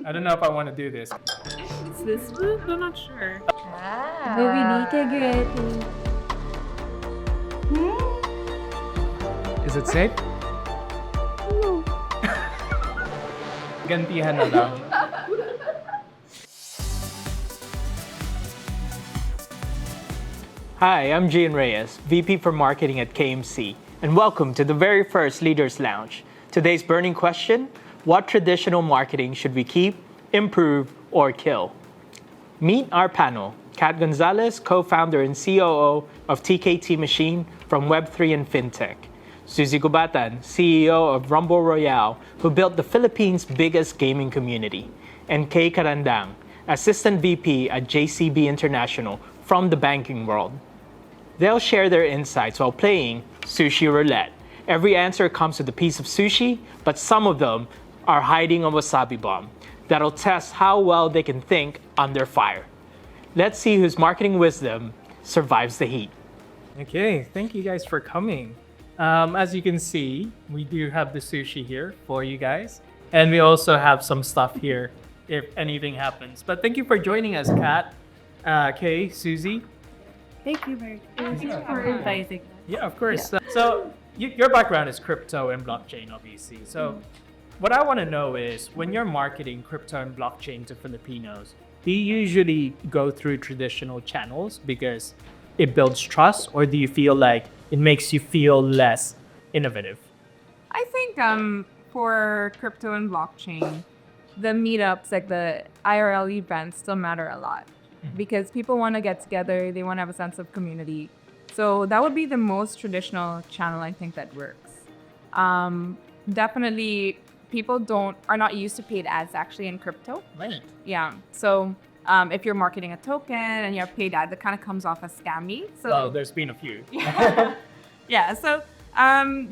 I don't know if I want to do this. It's this one? I'm not sure. Is it safe? Gantihan na lang. Hi, I'm Gian Reyes, VP for Marketing at KMC, and welcome to the very first Leaders Lounge. Today's burning question: what traditional marketing should we keep, improve, or kill? Meet our panel: Kat Gonzalez, co-founder and COO of TKT Machine from Web3 and FinTech; Suzzy Gubatan, CEO of Rumble Royale, who built the Philippines' biggest gaming community; and Kae Carandang, Assistant VP at JCB International from the banking world. They'll share their insights while playing Sushi Roulette. Every answer comes with a piece of sushi, but some of them are hiding a wasabi bomb that'll test how well they can think under fire. Let's see whose marketing wisdom survives the heat. Okay, thank you guys for coming. As you can see, we do have the sushi here for you guys. And we also have some stuff here if anything happens. But thank you for joining us, Kat, Kay, Suzy. Thank you very much for inviting. Yeah, of course. So your background is crypto and blockchain, obviously. So what I want to know is, when you're marketing crypto and blockchain to Filipinos, do you usually go through traditional channels because it builds trust, or do you feel like it makes you feel less innovative? I think for crypto and blockchain, the meetups, like the IRL events, still matter a lot because people want to get together, they want to have a sense of community. So that would be the most traditional channel I think that works. Definitely, people are not used to paid ads actually in crypto. Right. Yeah. So if you're marketing a token and you have paid ad, that kind of comes off as scammy. So Well, there's been a few. yeah. So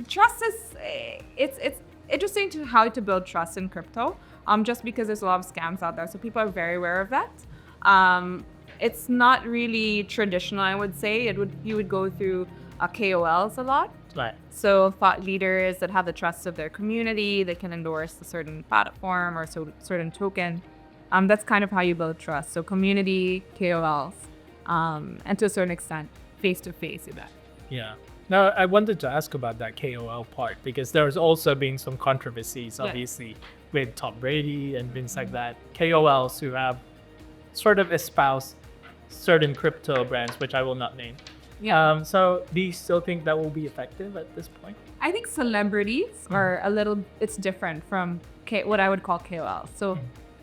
trust is it's interesting to how to build trust in crypto. Just because there's a lot of scams out there, so people are very aware of that. It's not really traditional, I would say. You would go through KOLs a lot. Right. So thought leaders that have the trust of their community, that can endorse a certain platform or certain token. That's kind of how you build trust. So community, KOLs, and to a certain extent, face-to-face event. Yeah. Now, I wanted to ask about that KOL part because there's also been some controversies, obviously, with Tom Brady and things like that. KOLs who have sort of espoused certain crypto brands, which I will not name. Yeah. So do you still think that will be effective at this point? I think celebrities are it's different from what I would call KOL. So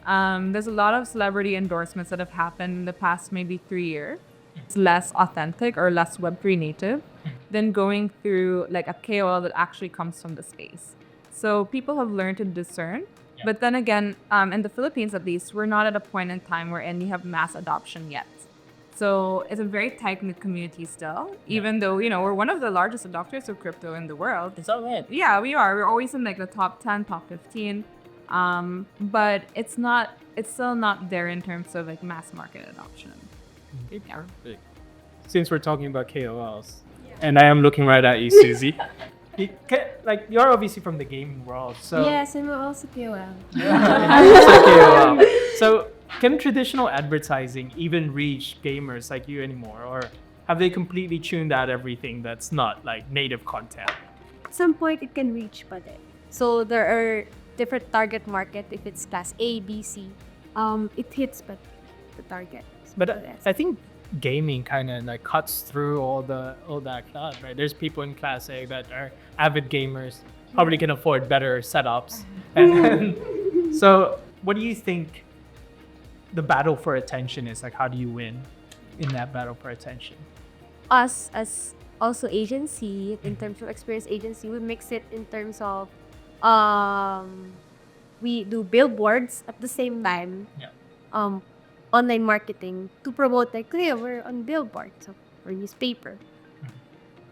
there's a lot of celebrity endorsements that have happened in the past maybe 3 years. It's less authentic or less Web3 native than going through like a KOL that actually comes from the space. So people have learned to discern. Yeah. But then again, in the Philippines at least, we're not at a point in time where you have mass adoption yet. So it's a very tight-knit community still, even though, we're one of the largest adopters of crypto in the world. Is that right? Yeah, we are. We're always in like the top 10, top 15. But it's still not there in terms of like mass market adoption. Yeah. Since we're talking about KOLs, and I am looking right at you, Suzy. You're obviously from the gaming world, so Yes, I'm also KOL. So can traditional advertising even reach gamers like you anymore, or have they completely tuned out everything that's not like native content? At some point, it can reach pa din. So there are different target market. If it's class A, B, C, it hits but the target. But I think gaming kind of like cuts through all that club, right? There's people in class A that are avid gamers, probably can afford better setups. And so what do you think the battle for attention is? Like, how do you win in that battle for attention? Us as also agency, in terms of experience agency, we mix it in terms of we do billboards at the same time. Yeah. Online marketing to promote, like, yeah, we're on billboard, so or newspaper.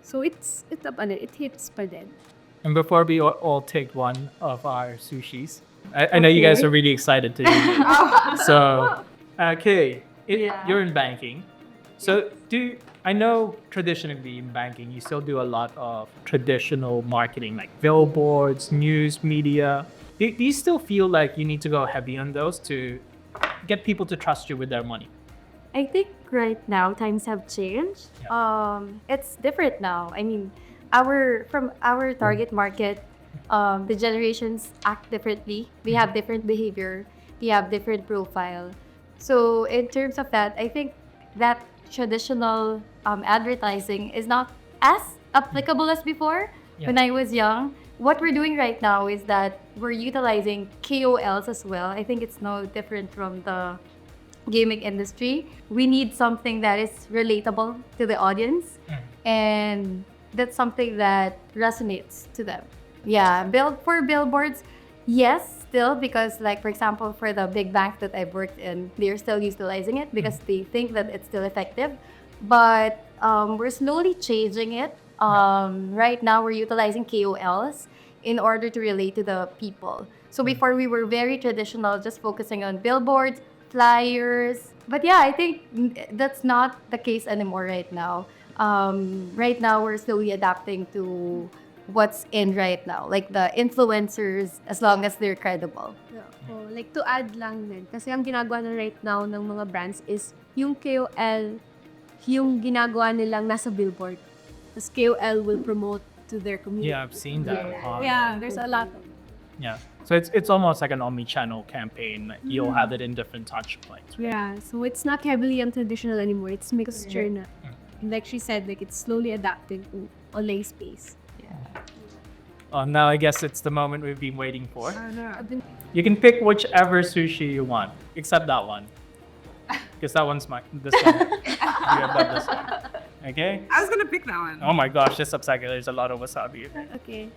So it hits pa din. And before we all take one of our sushis, I know you guys are really excited to do it. So, okay, you're in banking. So I know traditionally in banking, you still do a lot of traditional marketing like billboards, news, media. Do Do you still feel like you need to go heavy on those to get people to trust you with their money? I think right now times have changed. It's different now. I mean, our target market, the generations act differently. We have different behavior. We have different profile. So in terms of that, I think that traditional advertising is not as applicable as before. When I was young, what we're doing right now is that we're utilizing KOLs as well. I think it's no different from the gaming industry. We need something that is relatable to the audience, and that's something that resonates to them. Yeah, for billboards, yes, still, because like for example, for the big banks that I've worked in, they're still utilizing it because they think that it's still effective. But we're slowly changing it. Right now, we're utilizing KOLs in order to relate to the people. So before we were very traditional, just focusing on billboards, flyers. But yeah, I think that's not the case anymore right now. Right now, we're slowly adapting to what's in right now, like the influencers, as long as they're credible. Oh, like to add lang din, kasi ang ginagawa na right now ng mga brands is yung KOL, yung ginagawa nilang nasa billboard. Tapos KOL will promote to their community. Yeah, I've seen that. Yeah, there's a lot of Yeah. So it's almost like an omni-channel campaign. You'll have it in different touch points. Yeah, so it's not heavily on traditional anymore. It's mixture na. Like she said, like it's slowly adapting to online space. Now I guess it's the moment we've been waiting for. You can pick whichever sushi you want, except that one. Because that one's mine. This one. You have this one. Okay? I was gonna pick that one. Oh my gosh, this upside there's a lot of wasabi. Okay.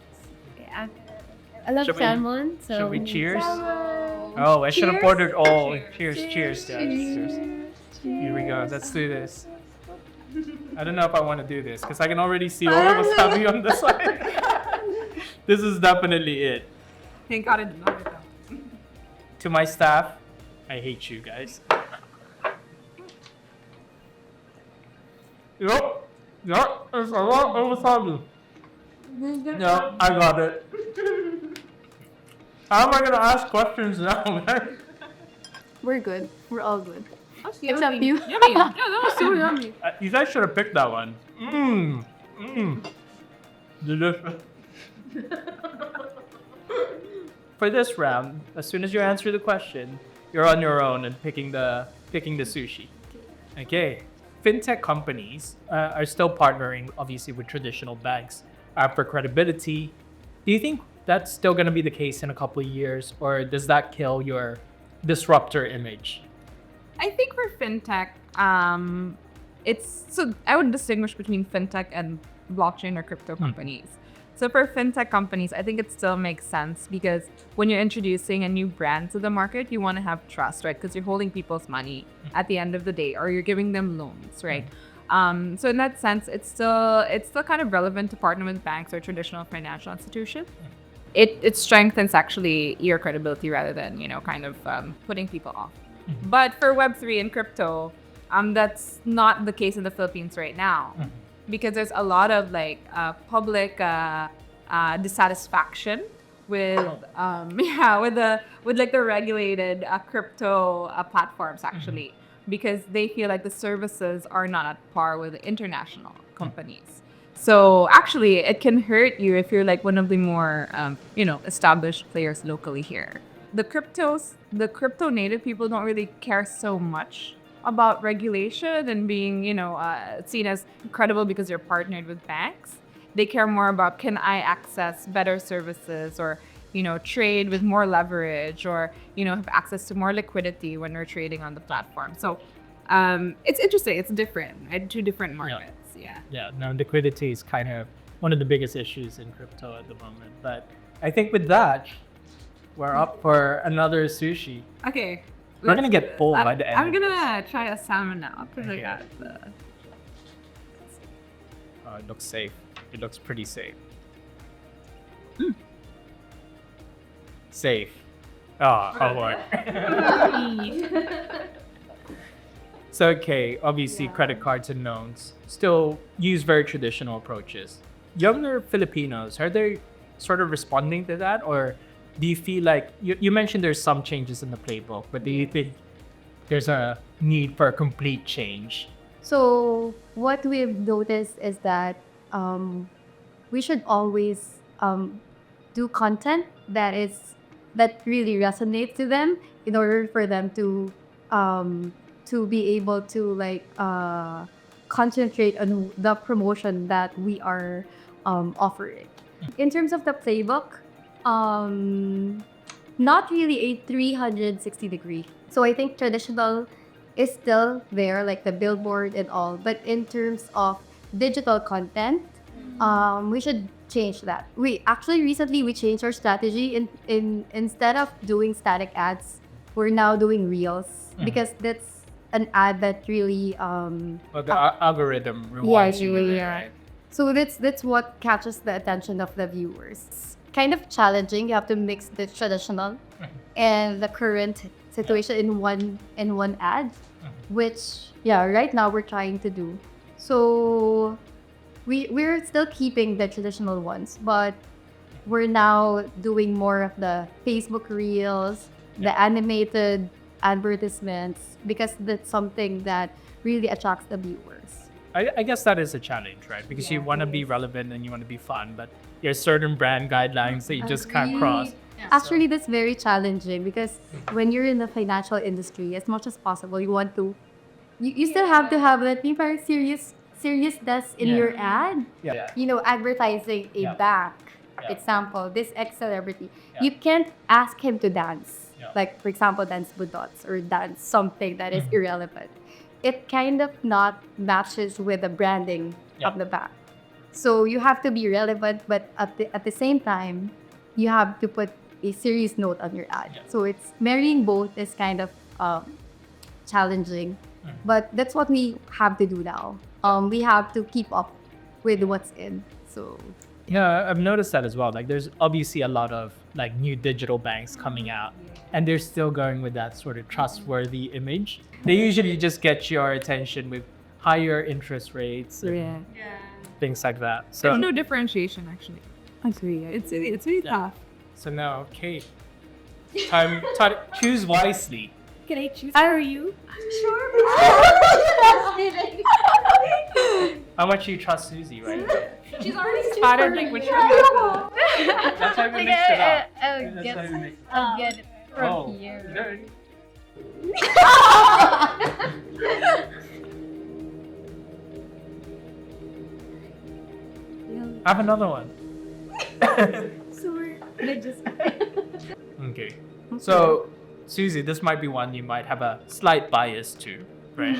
I love Should we- salmon. So Should we cheers? Salmon. Oh, I should have Cheers. ordered all. Cheers, guys. Cheers. Here we go. Let's do this. I don't know if I want to do this because I can already see all the wasabi on the side. This is definitely it. Thank God I did not get that. To my staff, I hate you guys. Yup, it's a lot of wasabi. No, I got it. How am I gonna ask questions now, man? We're good. We're all good. Yummy. Except you. Yummy. Yeah, that was so yummy. You guys should have picked that one. Delicious. For this round, as soon as you answer the question, you're on your own and picking the sushi. Okay. Fintech companies are still partnering, obviously, with traditional banks for credibility. Do you think that's still going to be the case in a couple of years, or does that kill your disruptor image? I think for fintech, I would distinguish between fintech and blockchain or crypto companies. So for fintech companies, I think it still makes sense because when you're introducing a new brand to the market, you want to have trust, right? Because you're holding people's money at the end of the day, or you're giving them loans, right? So in that sense, it's still kind of relevant to partner with banks or traditional financial institutions. It strengthens actually your credibility rather than kind of putting people off. But for Web3 and crypto, that's not the case in the Philippines right now, because there's a lot of public dissatisfaction with the regulated crypto platforms actually, because they feel like the services are not at par with the international companies. So actually, it can hurt you if you're like one of the more established players locally here. The crypto native people don't really care so much about regulation and being, seen as credible because you're partnered with banks. They care more about, can I access better services or, trade with more leverage or, have access to more liquidity when we're trading on the platform. So it's interesting. It's different, right? Two different markets. Yeah, no, liquidity is kind of one of the biggest issues in crypto at the moment. But I think with that, we're up for another sushi. Okay. We're going to get full by the end. I'm going to try a salmon now. Because I got it looks safe. It looks pretty safe. Safe. Oh Lord. So, okay, obviously credit cards and loans still use very traditional approaches. Younger Filipinos, are they sort of responding to that, or do you feel like you mentioned there's some changes in the playbook, but do you think there's a need for a complete change? So what we've noticed is that we should always do content that really resonates to them in order for them to be able to like concentrate on the promotion that we are offering. In terms of the playbook, not really a 360 degree. So I think traditional is still there, like the billboard and all. But in terms of digital content, we should change that. We actually recently we changed our strategy. In instead of doing static ads, we're now doing reels because that's an ad that really Well, the algorithm rewards you with it, yeah. right? So that's what catches the attention of the viewers. It's kind of challenging. You have to mix the traditional and the current situation in one ad, which right now we're trying to do. So we're still keeping the traditional ones, but we're now doing more of the Facebook reels, the animated advertisements, because that's something that really attracts the viewers. I guess that is a challenge, right? Because you want to be relevant and you want to be fun, but there's certain brand guidelines that you just can't cross. Actually, that's very challenging because when you're in the financial industry, as much as possible, you want to, you still have to have that parang seriousness in your ad. Yeah. You know, advertising a bank, Yeah. example, this ex-celebrity. You can't ask him to dance. Yeah. Like, for example, dance budots or dance something that is irrelevant. It kind of not matches with the branding of the bank. So you have to be relevant, but at the same time, you have to put a serious note on your ad. So it's marrying both is kind of challenging, but that's what we have to do now. We have to keep up with what's in. So Yeah, I've noticed that as well. Like, there's obviously a lot of like new digital banks coming out, and they're still going with that sort of trustworthy image. They usually just get your attention with higher interest rates and things like that. There's So, no differentiation actually. Agree. It's really tough. so now, Kate, time to choose wisely. Can I choose for you? How much you trust Suzy, right? She's already Started like when she That's how we mixed it up. I'll That's how we mixed I'll get it from Oh, here. there- I have another one. Okay. So, Suzy, this might be one you might have a slight bias to, right?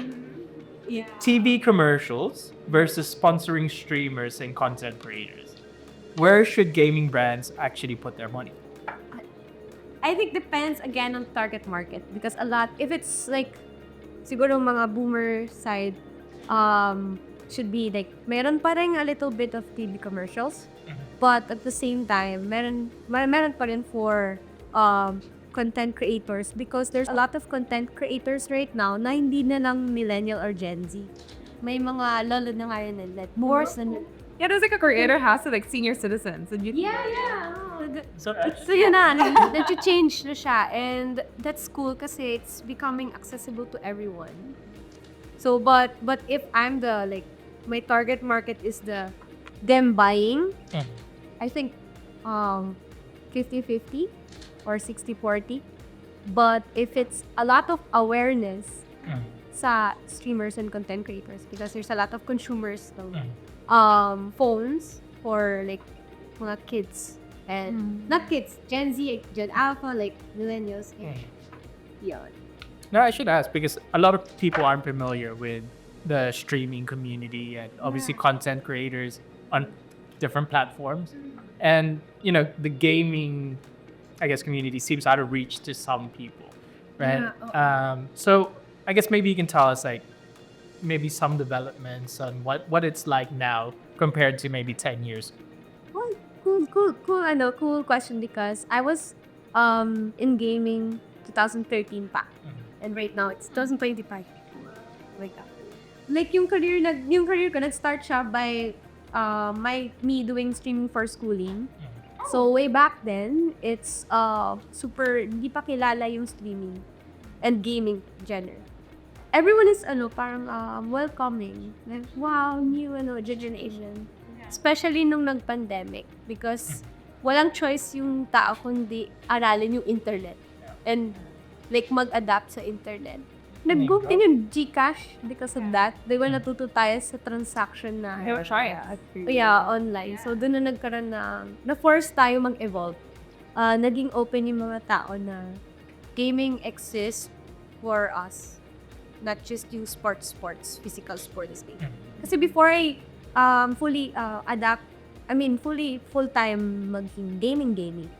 Yeah. TV commercials versus sponsoring streamers and content creators. Where should gaming brands actually put their money? I think depends again on target market because a lot, if it's like siguro mga boomer side, should be like meron pa rin a little bit of TV commercials, but at the same time meron pa rin for content creators because there's a lot of content creators right now na hindi na lang millennial or Gen Z. May mga lolo na nga rin like more than Yeah, there's like a creator house of like senior citizens. And you So, So yun na, change na siya and that's cool kasi it's becoming accessible to everyone. So but if I'm the like my target market is them buying, I think 50-50 or 60-40. But if it's a lot of awareness sa streamers and content creators because there's a lot of consumers ng phones for like mga kids and not kids, Gen Z, Gen Alpha, like millennials. Yeah. no, I should ask because a lot of people aren't familiar with the streaming community and obviously content creators on different platforms. And, you know, the gaming, I guess, community seems out of reach to some people, right? So I guess maybe you can tell us like maybe some developments on what it's like now compared to maybe 10 years. Well, cool question because I was in gaming 2013 pa. And right now it's 2025. Like that. Like yung career ko nag-start siya by me doing streaming for schooling. So way back then, it's super hindi pa kilala yung streaming and gaming genre. Everyone is parang welcoming. Like, wow, new generation. Especially nung nag-pandemic because walang choice yung tao kundi aralin yung internet and like mag-adapt sa internet. Nag-go din yung GCash because of that. Di ba natuto tayo sa transaction na online. So doon na nagkaroon na-force tayo mag-evolve. Naging open yung mga tao na gaming exists for us. Not just yung physical sports game. Kasi before I fully full-time maging gaming.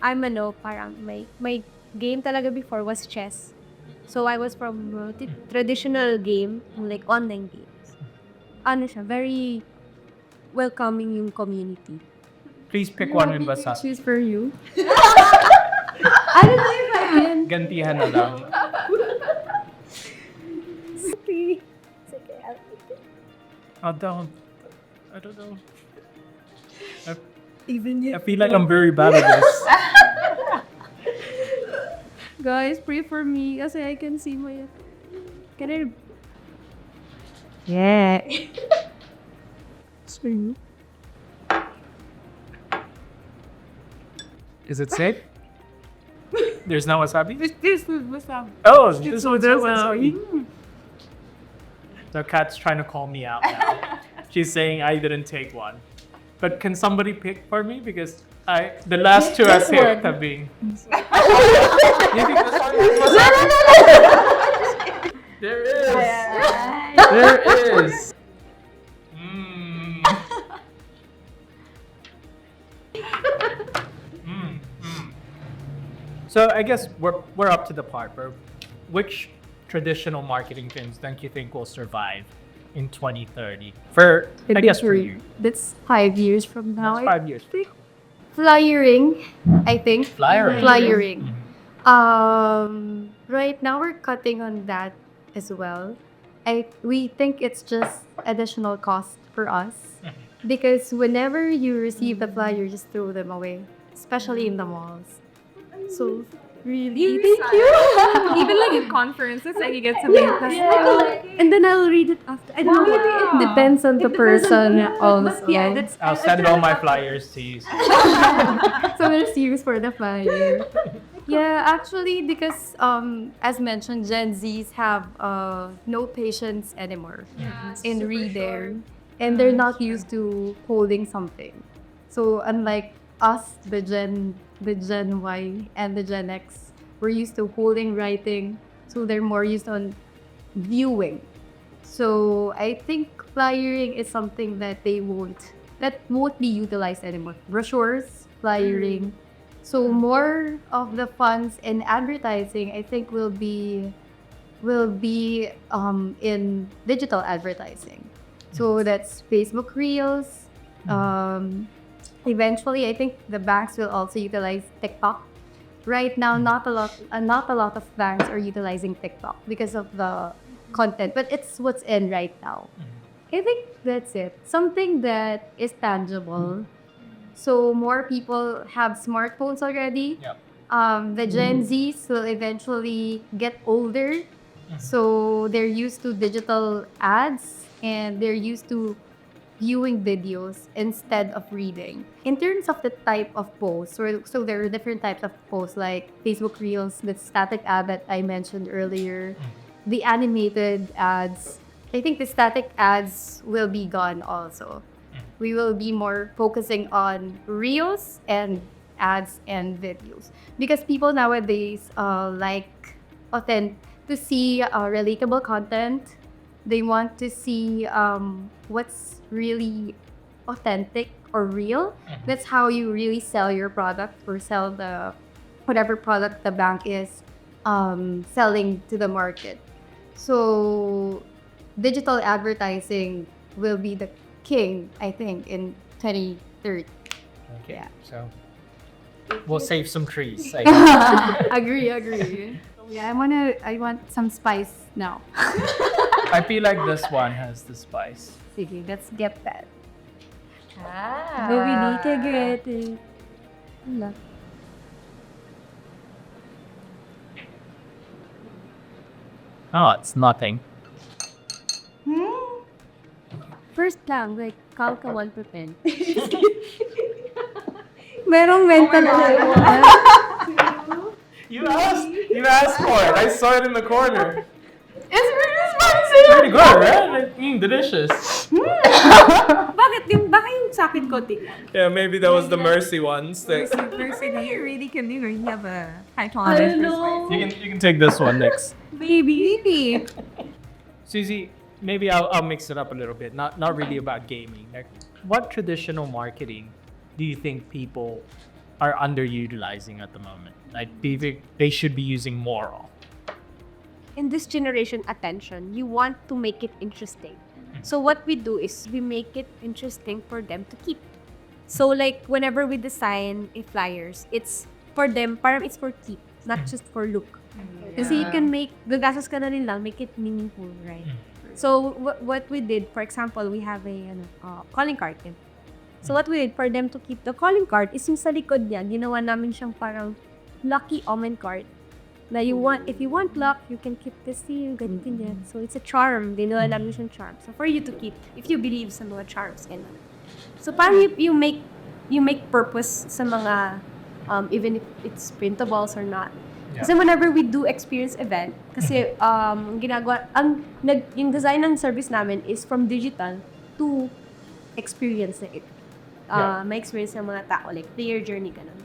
I'm parang my game talaga before was chess. So I was from traditional game, like online games. Very welcoming yung community. Please pick one with wasabi. Choose for you. I don't know if I can. Gantihan na lang. Okay. I don't know. I feel like I'm very bad at this. Guys, pray for me kasi I can see my... Can I... Yeah. Is it safe? There's no wasabi? This was wasabi. Oh, this was wasabi. The cat's trying to call me out now. She's saying I didn't take one. But can somebody pick for me? Because the last two I picked have been... You think this one is wasabi? There is. There is. So I guess we're up to the part where which traditional marketing trends don't you think will survive in 2030? For you. That's 5 years from now. That's 5 years. Flyering, I think. Flyering. Flyering. Right now we're cutting on that as well. We think it's just additional cost for us because whenever you receive the flyer, you just throw them away, especially in the malls. So really, thank you. Even like in conferences, like you get something. And then I'll read it after. I don't know. It depends on the person also. Yeah, that's... I'll send all my flyers to you. So there's use for the flyer. Yeah, actually, because as mentioned, Gen Zs have no patience anymore in reading, and they're not used to holding something. So unlike us, the Gen Y and the Gen X, we're used to holding, writing, so they're more used on viewing. So I think flyering is something that won't be utilized anymore. Brochures, flyering. So more of the funds in advertising, I think, will be in digital advertising. So that's Facebook Reels. Eventually, I think the banks will also utilize TikTok. Right now, not a lot of banks are utilizing TikTok because of the content, but it's what's in right now. I think that's it. Something that is tangible. So more people have smartphones already. Yep. The Gen Zs will eventually get older. So they're used to digital ads and they're used to viewing videos instead of reading. In terms of the type of posts, so there are different types of posts like Facebook Reels, the static ad that I mentioned earlier, the animated ads. I think the static ads will be gone also. We will be more focusing on reels and ads and videos because people nowadays like to see relatable content. They want to see what's really authentic or real. That's how you really sell your product or sell the whatever product the bank is selling to the market. So digital advertising will be the king, I think, in 2030. Okay. Yeah. So we'll save some trees. I guess. Agree. Yeah, I want some spice now. I feel like this one has the spice. Sige, let's get that. Nobody can get it. Wala. Oh, it's nothing. First lang, like, calc 1%. Merong mental You asked for it. I saw it in the corner. It's really spicy! Pretty good, right? Delicious. Baka yung sakit ko, Yeah, maybe that was the mercy ones. You really can, you have a high I tolerance don't for know. spicy. You can take this one next. Baby. Suzy, maybe I'll mix it up a little bit. Not really about gaming. Like, what traditional marketing do you think people are underutilizing at the moment? Like, do you think they should be using more of? In this generation, attention, you want to make it interesting. So what we do is we make it interesting for them to keep. So like whenever we design flyers, it's for them, parang it's for keep, not just for look. Kasi you can make, gagastos ka na rin lang, make it meaningful, right? So what we did, for example, we have a calling card. So what we did for them to keep the calling card is yung sa likod niya, ginawa namin siyang parang lucky omen card. Na if you want luck, you can keep this here, ganyan. So it's a charm. Ginawa namin siyang charm. So for you to keep, if you believe sa mga charms, ganun. So parang you make purpose sa mga, even if it's printables or not. Kasi whenever we do experience event, kasi yung design ng service namin is from digital to experience na it. May experience ng mga tao, like player journey, ganun.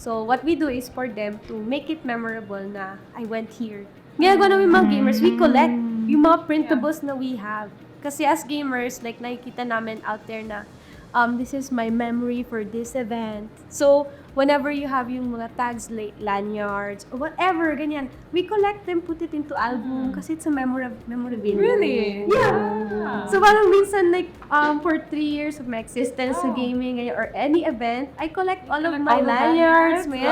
So, what we do is for them to make it memorable na I went here. Ginagawa namin mga gamers, we collect yung mga printables na we have. Kasi as gamers, like nakikita namin out there na this is my memory for this event. So, whenever you have yung mga tags, lanyards, or whatever, ganyan, we collect them, put it into album kasi it's a memorabilia. Really? Yeah. So, parang minsan, like, for 3 years of my existence sa gaming ganyan, or any event, I collect all of my lanyards, my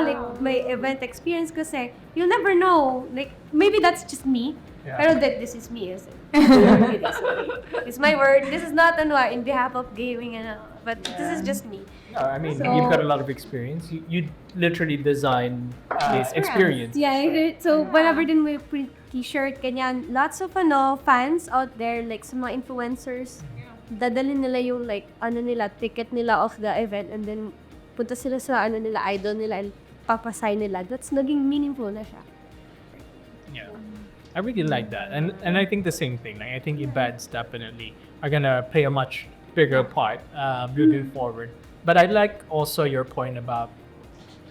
like, my event experience kasi you'll never know. Like, maybe that's just me. Pero this is me. It's my word. This is not in behalf of gaming, but this is just me. No, I mean, you've got a lot of experience. You literally design this experience. Yeah, so whenever din we print t-shirt, ganyan, lots of fans out there, like sa mga influencers, dadalhin nila yung like, ticket nila of the event, and then punta sila sa idol nila, and papasay nila. That's naging meaningful na siya. Yeah. I really like that. And I think the same thing. Like, I think events definitely are going to play a much bigger part moving forward. But I like also your point about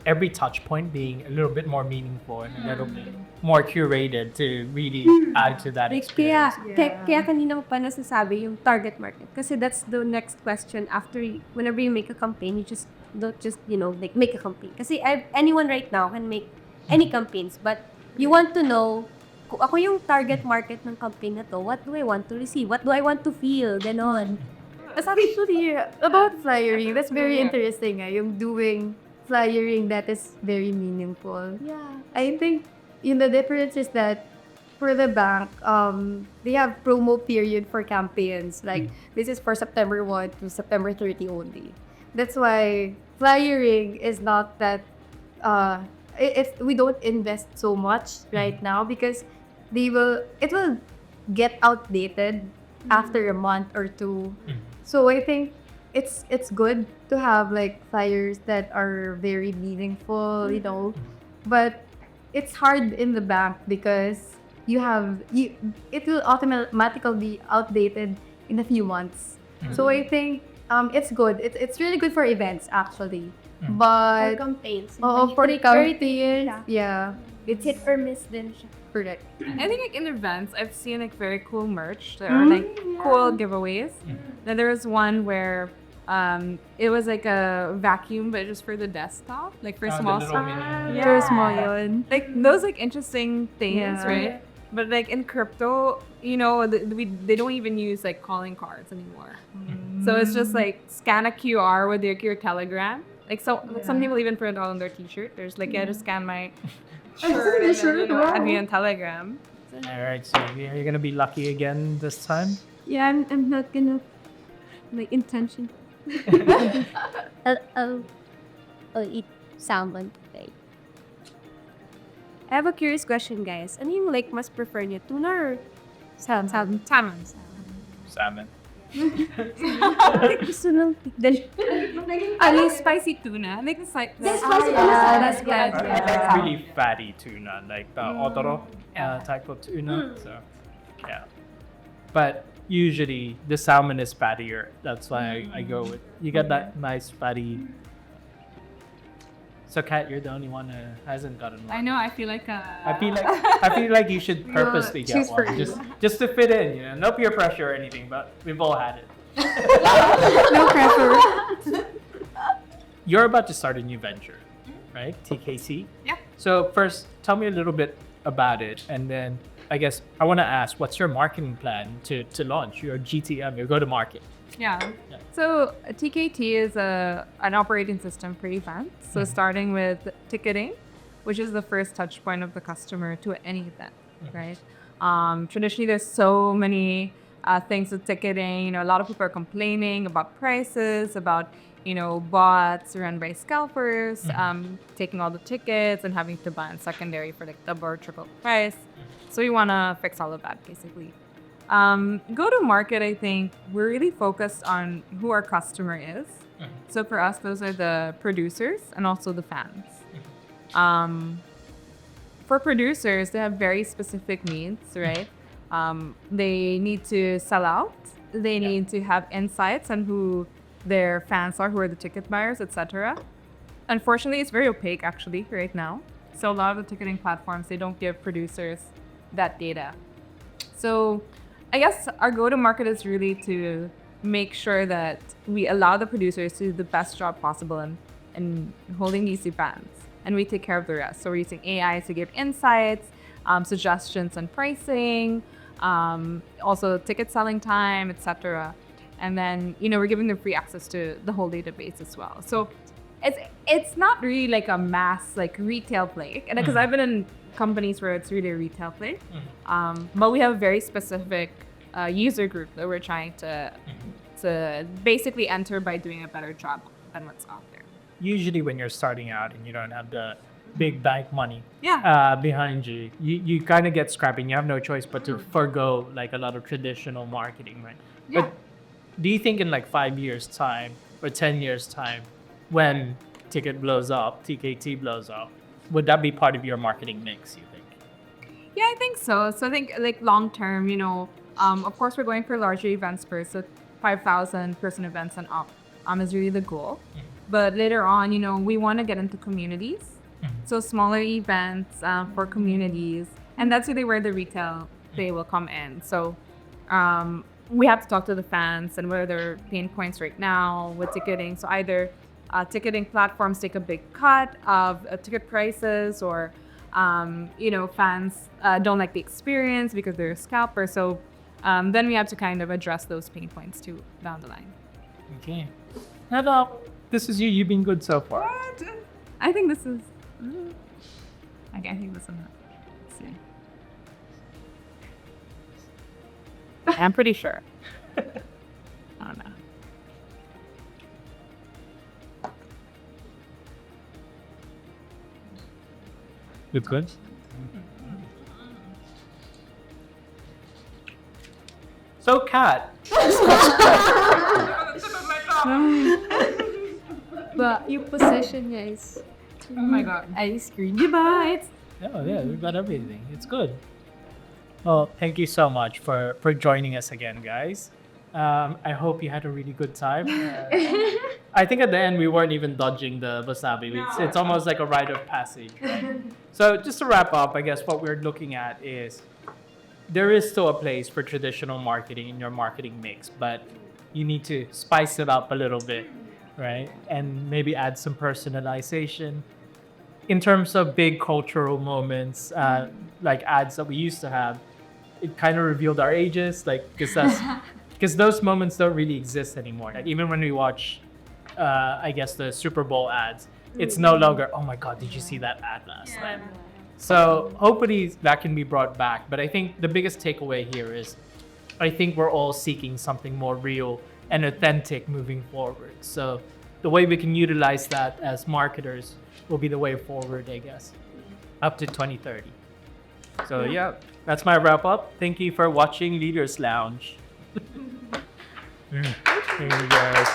every touch point being a little bit more meaningful and a little bit more curated to really add to that experience. Kaya kanina mo pa nasasabi yung target market. Kasi that's the next question after whenever you make a campaign, you just don't just, like make a campaign. Kasi anyone right now can make any campaigns, but you want to know, kung ako yung target market ng campaign na to, what do I want to receive? What do I want to feel? Ganon. Actually, about flyering, that's very interesting. Yung doing flyering that is very meaningful. Yeah. I think the difference is that for the bank, they have promo period for campaigns. Like, this is for September 1 to September 30 only. That's why flyering is not that, we don't invest so much right now because it will get outdated after a month or two. So I think it's good to have like flyers that are very meaningful, but it's hard in the bank because it will automatically be outdated in a few months. So I think it's good. It's really good for events actually. But For campaigns. for the campaigns, yeah, It's hit or miss din siya. correct. I think like in events, I've seen like very cool merch or like cool giveaways. Then there was one where it was like a vacuum, but just for the desktop, like for small stuff. Very small yun. Like those like interesting things, Yeah. right? But like in crypto, they don't even use like calling cards anymore. So it's just like scan a QR with your Telegram. Like some people even print it all on their T-shirt. There's like, just scan my shirt and then, add me on Telegram. All right, so you're going to be lucky again this time? Yeah, I'm not gonna, like, intention. I'll eat salmon today. I have a curious question, guys. Ano yung like mas prefer niyo? Tuna or salmon? Salmon. Salmon. Gusto nang tignan. At least spicy tuna. Like the spicy tuna. That's good. It's really fatty tuna, like the otoro type of tuna. So, yeah. But usually the salmon is fattier. That's why I go with. You get that nice fatty. So, Kat, you're the only one who hasn't gotten one. I know. I feel like. I feel like you should purposely get choose for one, you. just to fit in. You know, no peer pressure or anything, but we've all had it. No pressure. You're about to start a new venture, right? TKC. Yeah. So first, tell me a little bit about it, and then I guess I want to ask, what's your marketing plan to launch your GTM, your go-to-market? Yeah. Yeah. So TKT is an operating system for events. So starting with ticketing, which is the first touch point of the customer to any event, right? Traditionally, there's so many things with ticketing. You know, a lot of people are complaining about prices, about bots run by scalpers, taking all the tickets and having to buy on secondary for like double or triple price. So we want to fix all of that, basically. Go to market, I think we're really focused on who our customer is. So for us, those are the producers and also the fans. For producers, they have very specific needs, right? They need to sell out. They need to have insights on who their fans are, who are the ticket buyers, etc. Unfortunately, it's very opaque actually right now. So a lot of the ticketing platforms, they don't give producers that data. So I guess our go-to-market is really to make sure that we allow the producers to do the best job possible in holding these events, and we take care of the rest. So we're using AI to give insights, suggestions on pricing, also ticket selling time, etc. And then we're giving them free access to the whole database as well. So it's not really like a mass like retail play, and because I've been in companies where it's really a retail play, but we have a very specific user group that we're trying to basically enter by doing a better job than what's out there. Usually when you're starting out and you don't have the big bank money behind you, you kind of get scrappy and you have no choice but to forego like a lot of traditional marketing, right? Yeah. But do you think in like 5 years time or 10 years time, when ticket blows up, TKT blows up, would that be part of your marketing mix, you think? Yeah, I think so. So I think like long term, of course we're going for larger events first, so 5,000 person events and up is really the goal. But later on, we want to get into communities. So smaller events for communities, and that's really where the retail play will come in. So we have to talk to the fans and what are their pain points right now with ticketing. So either ticketing platforms take a big cut of ticket prices, or fans don't like the experience because they're a scalper. So then we have to kind of address those pain points too down the line. Okay. Hello. This is you. You've been good so far. What? I think this is. I think this one. Let's see. I'm pretty sure. I don't know. Look good. So, Kat. But yung position niya is Oh my god. Ice cream. Diba? Oh yeah, we've got everything. It's good. Well, thank you so much for joining us again, guys. I hope you had a really good time. I think at the end we weren't even dodging the wasabi. It's almost like a rite of passage, right? So just to wrap up, I guess what we're looking at is there is still a place for traditional marketing in your marketing mix, but you need to spice it up a little bit, right? And maybe add some personalization. In terms of big cultural moments, like ads that we used to have, it kind of revealed our ages, like because those moments don't really exist anymore. Like even when we watch, I guess the Super Bowl ads, it's no longer, oh my God, did you see that ad last night? So hopefully that can be brought back. But I think the biggest takeaway here is, I think we're all seeking something more real and authentic moving forward. So the way we can utilize that as marketers will be the way forward, I guess, up to 2030. So yeah, that's my wrap up. Thank you for watching Leaders Lounge. Thank you guys.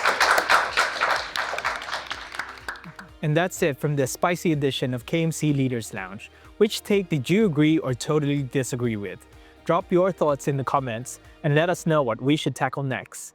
And that's it from the spicy edition of KMC Leaders Lounge. Which take did you agree or totally disagree with? Drop your thoughts in the comments and let us know what we should tackle next.